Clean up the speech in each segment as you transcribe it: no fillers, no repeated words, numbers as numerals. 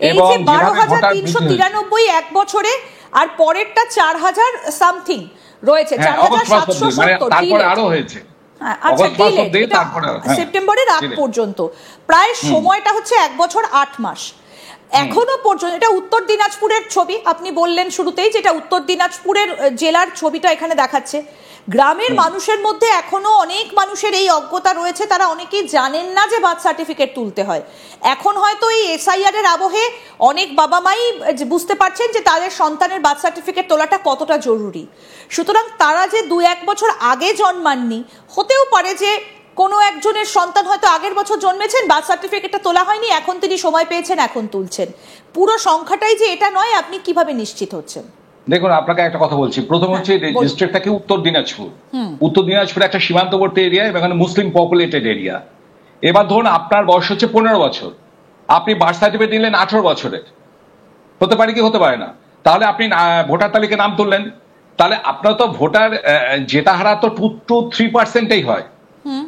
এই যে 12,393 এক বছরে, আর পরেরটা 4,000 সামথিং রয়েছে, 4,770, তারপরে আরো হয়েছে সেপ্টেম্বরের আগ পর্যন্ত, প্রায় সময়টা হচ্ছে 1 বছর 8 মাস। এখনো পর্যন্ত এটা উত্তর দিনাজপুরের ছবি, আপনি বললেন শুরুতেই যেটা উত্তর দিনাজপুরের জেলার ছবিটা এখানে দেখাচ্ছে। গ্রামের মানুষের মধ্যে এখনো অনেক মানুষের এই অজ্ঞতা রয়েছে, তারা অনেকেই জানেন না যে বার্থ সার্টিফিকেট তুলতে হয়। এখন হয়তো এই এসআইআর এর আবহে অনেক বাবা মাই বুঝতে পারছেন যে তাদের সন্তানের বার্থ সার্টিফিকেট তোলাটা কতটা জরুরি। সুতরাং তারা যে 2-1 বছর আগে জন্মাননি, হতেও পারে যে কোনো একজনের সন্তান হয়তো আগের বছর জন্মেছেন, বার্থ সার্টিফিকেটটা তোলা হয়নি, এখন তিনি সময় পেয়েছেন, এখন তুলছেন। পুরো সংখ্যাটাই যে এটা নয়, আপনি কিভাবে নিশ্চিত হচ্ছেন? দেখুন, আপনাকে একটা কথা বলছি। প্রথম হচ্ছে ডিস্ট্রিক্ট থাকে উত্তর দিনাজপুর। উত্তর দিনাজপুর একটা সীমান্তবর্তী এরিয়া এবং মুসলিম পপুলেটেড এরিয়া। এবার ধরুন আপনার বয়স হচ্ছে 15 বছর, আপনি বার্থ সার্টিফিকেট দিলেন 18 বছরের, হতে পারে কি হতে পারে না, তাহলে আপনি ভোটার তালিকায় নাম তুললেন, তাহলে আপনার তো ভোটার যেটা হারা তো 2-3%ই হয়।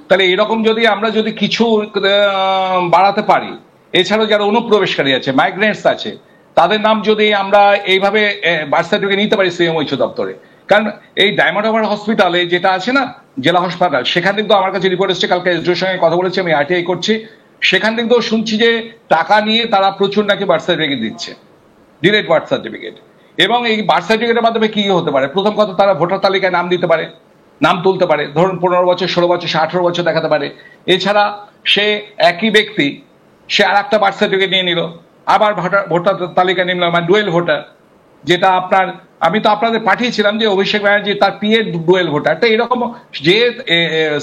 তাহলে এরকম যদি আমরা যদি কিছু বাড়াতে পারি, এছাড়াও যারা অনুপ্রবেশকারী আছে, মাইগ্রেন্টস আছে, তাদের নাম যদি আমরা এইভাবে বার্থ সার্টিফিকেট নিতে পারি সিএমওইচ দপ্তরে। কারণ এই ডায়মন্ড হারবার হসপিটালে যেটা আছে না, জেলা হাসপাতাল, সেখান থেকে তো আমার কাছে রিপোর্ট এসছে, কালকে এসডিওর সঙ্গে কথা বলেছি, আমি আরটিআই করছি, সেখান থেকে তো শুনছি যে টাকা নিয়ে তারা প্রচুর নাকি বার্থ সার্টিফিকেট দিচ্ছে, ডিরেক্ট বার্থ সার্টিফিকেট। এবং এই বার্থ সার্টিফিকেটের মাধ্যমে কি হতে পারে, প্রথম কথা তারা ভোটার তালিকায় নাম দিতে পারে, নাম তুলতে পারে, ধরুন 15 বছর, 16 বছর, 18 বছর দেখাতে পারে। এছাড়া সে একই ব্যক্তি সে আর একটা বার্থ সার্টিফিকেট নিয়ে নিল, আবার ভোটার তালিকা নিল, মানে ডুয়েল ভোটার, যেটা আপনার আমি তো আপনাদের পাঠিয়েছিলাম যে অভিষেক ব্যানার্জি তার পিএর ডুয়েল ভোটার। তো এরকম যে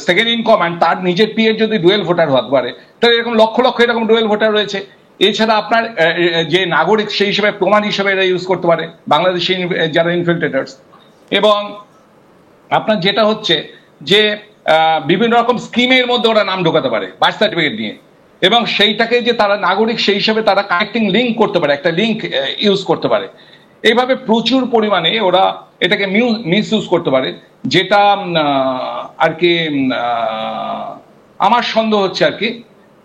সেকেন্ড ইন কমান্ড তার নিজের পিএর যদি ডুয়েল ভোটার হতে পারে, তাহলে এরকম লক্ষ লক্ষ এরকম ডুয়েল ভোটার রয়েছে। এছাড়া আপনার যে নাগরিক সেই হিসেবে প্রমাণ হিসেবে এরা ইউজ করতে পারে, বাংলাদেশি যারা ইনফিল্ট্রেটার্স। এবং আপনার যেটা হচ্ছে যে বিভিন্ন রকম স্কিমের মধ্যে ওরা নাম ঢোকাতে পারে বার্থ সার্টিফিকেট নিয়ে, এবং সেইটাকে যে তারা নাগরিক সেই হিসাবে তারা কানেক্টিং লিঙ্ক করতে পারে, একটা লিঙ্ক ইউজ করতে পারে। এইভাবে প্রচুর পরিমাণে ওরা এটাকে মিস ইউজ করতে পারে, যেটা আর কি আমার সন্দেহ হচ্ছে আর কি।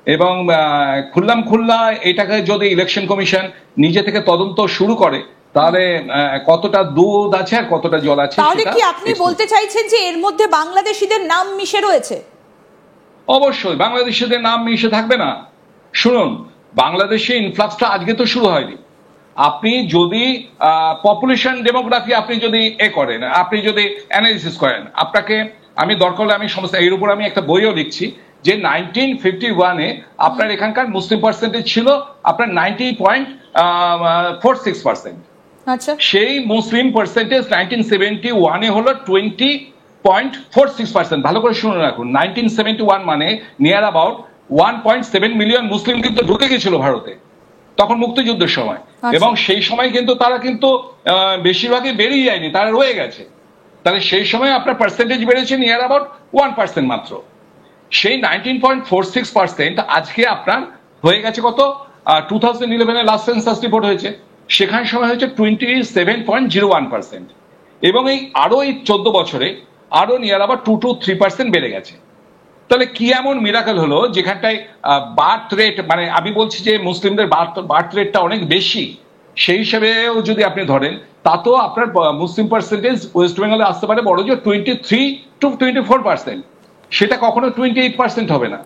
এবং খুল্লা এটাকে যদি ইলেকশন কমিশন নিজে থেকে তদন্ত শুরু করে, তাহলে কতটা দুধ আছে আর কতটা জল আছে। তাহলে কি আপনি বলতে চাইছেন যে এর মধ্যে বাংলাদেশিদের নাম মিশে রয়েছে? অবশ্যই বাংলাদেশিদের নাম মিশে থাকবে না। শুনুন, বাংলাদেশে ইনফ্লাক্সটা আজকে তো শুরু হয়নি। আপনি যদি পপুলেশন ডেমোগ্রাফি আপনি যদি করেন, আপনি যদি অ্যানালিসিস করেন, আপনাকে আমি দরকার হলে আমি সমস্ত এর উপর আমি একটা বইও লিখছি যে 1951-এ আপনার এখানকার মুসলিম পার্সেন্টেজ ছিল আপনার 90.46%। আচ্ছা, সেই মুসলিম পার্সেন্টেজ 1971-এ হলো 20.46%। ভালো করে শুনে রাখুন, 1971 মানে নিয়ার অ্যাবাউট 1.7 মিলিয়ন মুসলিম কিন্তু ঢুকে গেছিল ভারতে তখন মুক্তিযুদ্ধের সময়। এবং সেই সময় কিন্তু তারা কিন্তু বেশিরভাগই বেরিয়ে যায়নি, তারা রয়ে গেছে। তাহলে সেই সময় আপনার পার্সেন্টেজ বেড়েছে নিয়ার অ্যাবাউট 1% মাত্র। সেই 19.46% আজকে আপনার হয়ে গেছে কত, 2011-এ লাস্ট সেন্সাস রিপোর্ট হয়েছে, সেখানে সময় হয়েছে 27.01%। এবং এই আরো এই 14 বছরে আরো নিয়ার আবার 2-3% বেড়ে গেছে। তাহলে কি এমন মিরাকেল হলো যেখানটায় বার্থ রেট, মানে আমি বলছি যে মুসলিমদের বার্থ রেটটা অনেক বেশি, সেই হিসেবেও যদি আপনি ধরেন, তাতেও আপনার মুসলিম পার্সেন্টেজ ওয়েস্ট বেঙ্গলে আসতে পারে বড় জোর 23-24%, সেটা কখনো 28% হবে না।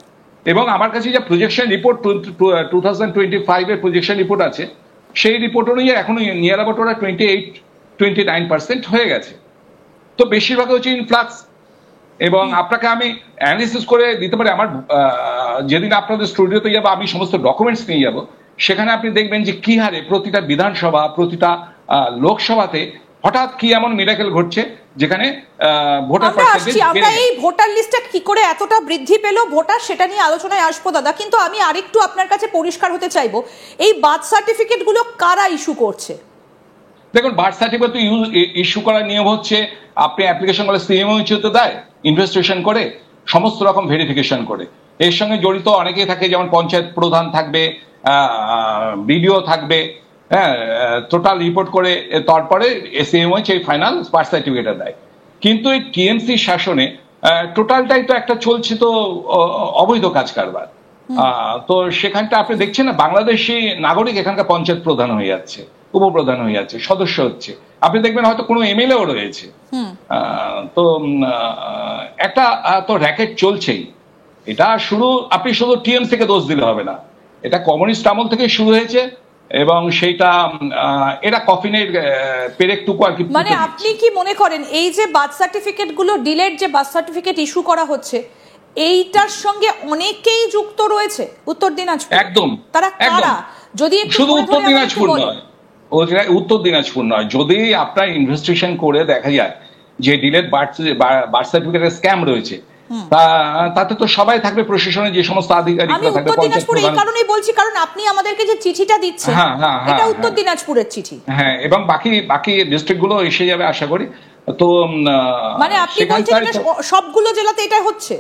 এবং আমার কাছে যে প্রজেকশন রিপোর্ট 2025-এর প্রজেকশন রিপোর্ট আছে, সেই রিপোর্ট অনুযায়ী এখনো নিয়ার অ্যাবাউট ওরা 28-29% হয়ে গেছে। তো বেশিরভাগ হচ্ছে ইনফ্লাক্স। এবং আপনাকে আমি অ্যানালিসিস করে দিতে পারি, আমার যেদিন আপনাদের স্টুডিওতে যাবো আমি সমস্ত ডকুমেন্টস নিয়ে যাব, সেখানে আপনি দেখবেন যে কি হারে প্রতিটা বিধানসভা, প্রতিটা লোকসভাতে হঠাৎ কি এমন মিরাকেল ঘটছে যেখানে ভোটার পার্সেন্টেজ। আমরা এই ভোটার লিস্টটা কি করে এতটা বৃদ্ধি পেল ভোটার, সেটা নিয়ে আলোচনায় আসবো দাদা, কিন্তু আমি আরেকটু আপনার কাছে পরিষ্কার হতে চাইবো, এই বার্থ সার্টিফিকেট গুলো কারা ইস্যু করছে? দেখুন, বার্থ সার্টিফিকেট ইস্যু করার নিয়ম হচ্ছে আপনি অ্যাপ্লিকেশন করলে সিএমওইচতে দেয়, ইনভেস্টিগেশন করে সমস্ত রকম ভেরিফিকেশন করে। এর সঙ্গে জড়িত অনেকেই থাকে, যেমন পঞ্চায়েত প্রধান থাকবে, বিডিও থাকবে, হ্যাঁ, টোটাল রিপোর্ট করে তারপরে সিএমওইচ এই ফাইনাল বার্থ সার্টিফিকেটটা দেয়। কিন্তু এই টিএমসি শাসনে টোটালটাই তো একটা চলছে তো অবৈধ কাজ কারবার। তো সেখানটা আপনি দেখছেন না, বাংলাদেশি নাগরিক এখানকার পঞ্চায়েত প্রধান হয়ে যাচ্ছে, উপপ্রধান হয়ে যাচ্ছে, সদস্য হচ্ছে। আপনি দেখবেন হয়তো কোনো এমএলএও রয়েছে। তো একটা তো র্যাকেট চলছেই। এটা আপনি শুধু টিএমসি কে দোষ দিলে হবে না, এটা কমিউনিস্ট আমল থেকে শুরু হয়েছে এবং সেইটা এরা কফিনের পেরেকটুকু আর কি। মানে আপনি কি মনে করেন এই যে বার্থ সার্টিফিকেট গুলো ডিলেট, যে বার্থ সার্টিফিকেট ইস্যু করা হচ্ছে, এইটার সঙ্গে অনেকেই যুক্ত রয়েছে উত্তর দিনাজপুর? একদম। তারা কারা? যদি শুধু উত্তর দিনাজপুর নয়, উত্তর দিনাজপুর নয়, যদি আপনার ইনভেস্টিগেশন করে দেখা যায় যে ডিলেট বার্থ সার্টিফিকেটের স্ক্যাম রয়েছে, তাতে তো সবাই থাকবে, প্রশাসনের যে সমস্ত আধিকারিকরা থাকবে। উত্তর দিনাজপুর এই কারণেই বলছি কারণ আপনি আমাদেরকে যে চিঠিটা দিচ্ছেন এটা উত্তর দিনাজপুরের চিঠি। হ্যাঁ, এবং বাকি ডিস্ট্রিক্ট গুলো এসে যাবে আশা করি। তো মানে আপনি বলছেন সবগুলো জেলাতে এটা হচ্ছে?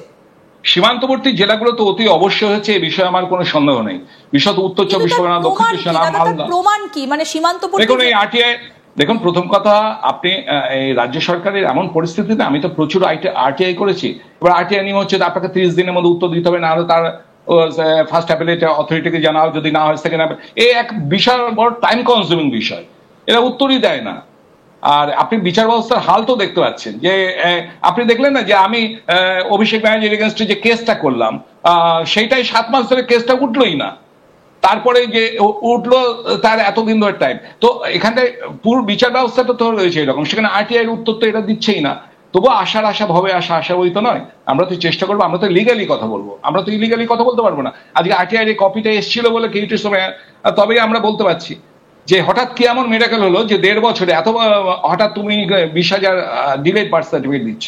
সীমান্তবর্তী জেলাগুলো তো অতি অবশ্যই হচ্ছে, এই বিষয়ে আমার কোনো সন্দেহ নেই। বিশেষত উত্তর চব্বিশ পরগনা, দক্ষিণ চব্বিশ পরগনা, মালদা। প্রমাণ কি? মানে সীমান্তবর্তী দেখুন এই আরটিআই, দেখুন প্রথম কথা, আপনি এই রাজ্য সরকারের এমন পরিস্থিতিতে আমি তো প্রচুর আরটিআই করেছি। এবার আরটিআই নিয়ম হচ্ছে আপনাকে 30 দিনের মধ্যে উত্তর দিতে হবে, না হলে তার ফার্স্ট অ্যাপিলেট অথরিটিকে জানাও, যদি না হয় সেকেন্ড অ্যাপিলেট। এই এক বিশাল বড় টাইম কনজিউমিং বিষয়, এরা উত্তরই দেয় না। আর আপনি বিচার ব্যবস্থার হাল তো দেখতে পাচ্ছেন, যে আপনি দেখলেন না যে আমি অভিষেক ব্যানার্জির এগেনস্টে যে কেসটা করলাম, সেইটাই 7 মাস ধরে কেসটা উঠলোই না। তারপরে যে উঠলো তার এতদিন ধরে টাইম। তো এখানটায় পুরো বিচার ব্যবস্থাটা তো রয়েছে এরকম, সেখানে আরটিআই এর উত্তর তো এটা দিচ্ছেই না। তবু আশা ভবে আশা ওই তো নয়। আমরা তো চেষ্টা করবো, আমরা তো লিগালি কথা বলবো, আমরা তো ইলিগালি কথা বলতে পারবো না। আজকে আরটিআই এর কপিটা এসেছিল বলে কিছু সময় তবেই আমরা বলতে পারছি যে হঠাৎ কি এমন মিরাকেল হলো যে 1.5 বছরে এত হঠাৎ তুমি 20,000 ডিলেট বার্থ সার্টিফিকেট দিচ্ছ।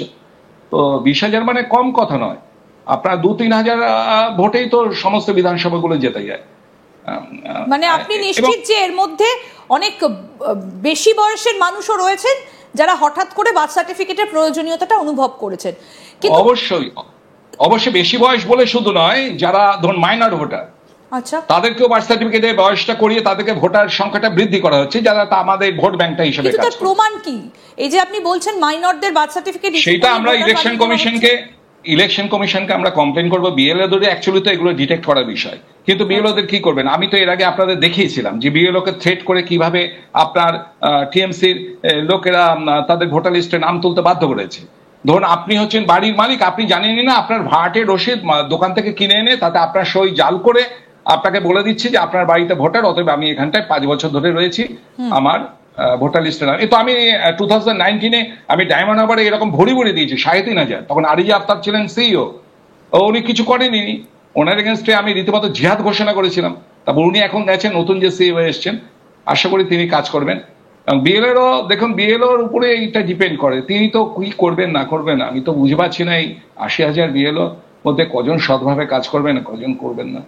তো 20,000 মানে কম কথা নয়, আপনার 2-3 হাজার ভোটেই তো সমস্ত বিধানসভাগুলো জেতে যায়। মানে আপনি নিশ্চিত যে এর মধ্যে অনেক বেশি বয়সের মানুষও রয়েছেন যারা হঠাৎ করে বার্থ সার্টিফিকেটের প্রয়োজনীয়তাটা অনুভব করেছেন? অবশ্যই বেশি বয়স বলে শুধু নয়, যারা ধরুন মাইনর ভোটার, আচ্ছা, তাদেরকেও বার্থ সার্টিফিকেটের বয়সটা করিয়ে তাদেরকে ভোটার সংখ্যাটা বৃদ্ধি করা হচ্ছে, যারা আমাদের ভোট ব্যাংকটা হিসেবে কাজ করে। প্রমাণ কি এই যে আপনি বলছেন মাইনরদের বার্থ সার্টিফিকেট? সেটা আমরা ইলেকশন কমিশনকে আমরা কমপ্লেন করবো। বিএলও দের অ্যাকচুয়ালি তো এগুলো ডিটেক্ট করার বিষয়, কিন্তু বিএলও দের কি করবেন? আমি তো এর আগে আপনাদের দেখিয়েছিলাম যে বিএলও কে থ্রেট করে কিভাবে আপনার টিএমসির লোকেরা তাদের ভোটার লিস্টে নাম তুলতে বাধ্য করেছে। ধরুন আপনি হচ্ছেন বাড়ির মালিক, আপনি জানেনই না, আপনার ভাড়াটের রসিদ দোকান থেকে কিনে এনে তাতে আপনার সই জাল করে আপনাকে বলে দিচ্ছি যে আপনার বাড়িতে ভোটার, অতএব আমি এখানটায় 5 বছর ধরে রয়েছি, আমার ভোটার লিস্টে নাম। তো আমি 2019-এ আমি ডায়মন্ড হারবারে এরকম ভরি দিয়েছি 3,500। তখন আরিজা আফতাব ছিলেন সিইও, উনি কিছু করেনি, ওনার এগেনস্টে আমি রীতিমতো জিহাদ ঘোষণা করেছিলাম। তারপর উনি এখন গেছেন, নতুন যে সিইও এসছেন, আশা করি তিনি কাজ করবেন। বিএলওরও দেখুন, বিএলওর উপরে এইটা ডিপেন্ড করে, তিনি তো কি করবেন না করবেন। আমি তো বুঝতে পারছি না এই 80,000 বিএলও মধ্যে কজন সৎভাবে কাজ করবেন, কজন করবেন না।